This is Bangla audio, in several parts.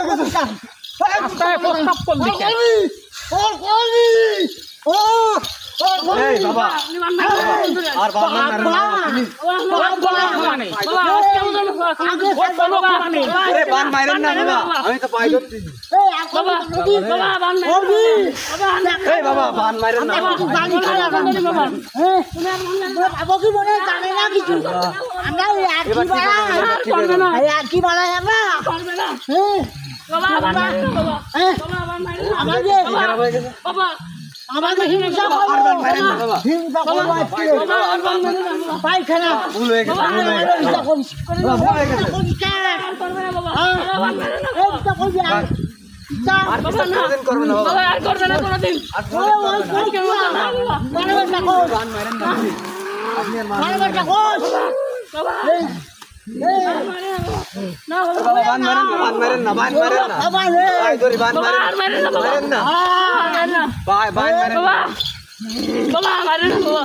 রাস্তায় প্রস্তাব করলি কেন? এই বাবা আর বাবা মারেন না আরে বান মারেন না বাবা আমি তো পাই ধরছি বাবা বান এই বাবা বান মারেন না বাবা কি মনে জানে না কিছু আমরা আর কি বলাই আমরা আমাদের হিংসা পায়খানা ভুল হয়ে গেছে করবে না বাবা আর করবে না কোনোদিন বান মারেন না আপনি আর বাবা বান মারেন না ভাই ধরি বান মারেন না ভাই ভাই মারেন না বাবা মারেন না বাবা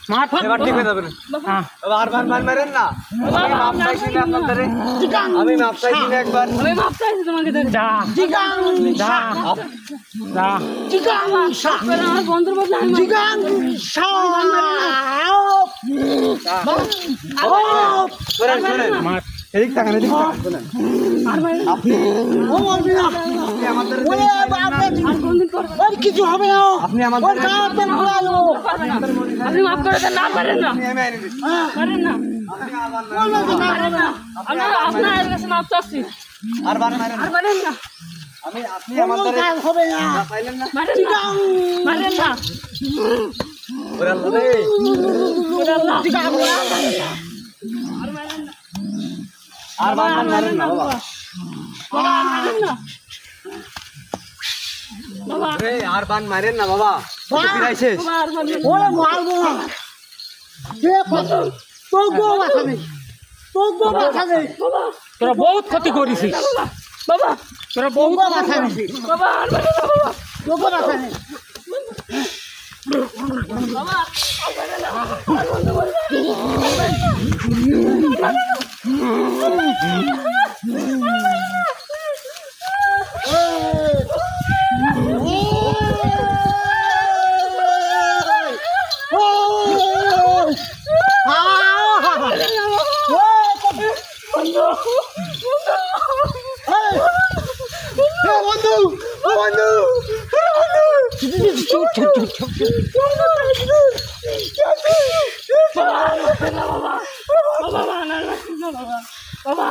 মার এবার ঠিক হয়ে যাবে না বাবা আর বান মারেন না আমি মাপ চাইছি না আপনাদের আমি মাপ চাইছি না একবার আমি মাপ চাইছি তোমাকে যা যা যা আমার বন্ধুর বদলে আমি শোনেন এদিক তাকান শোনেন কিছু হবে না আপনি আমাদের আপনি মাফ করে দেন না পারেন না পারেন না আপনার কাছে মাফ চাচ্ছি আর বান মারেন আর পারেন না আমি আপনি আমাদের হবে না পাইলেন না মারেন না মারেন না ওরে আল্লাহ রে আর বান মারেন না বাবা বাবা মারেন না বাবা রে আর বান মারেন না বাবা ফিরাইছে বাবা আর মারেন না ওরে মারবো না তোকে বাসা নেই তোকে বাসা নেই তোরা বহুত ক্ষতি করেছিস বাবা তোরা বহুত বাসা নেই বাবা আর মারেন না বাবা তোকে বাসা নেই বাবা বাবা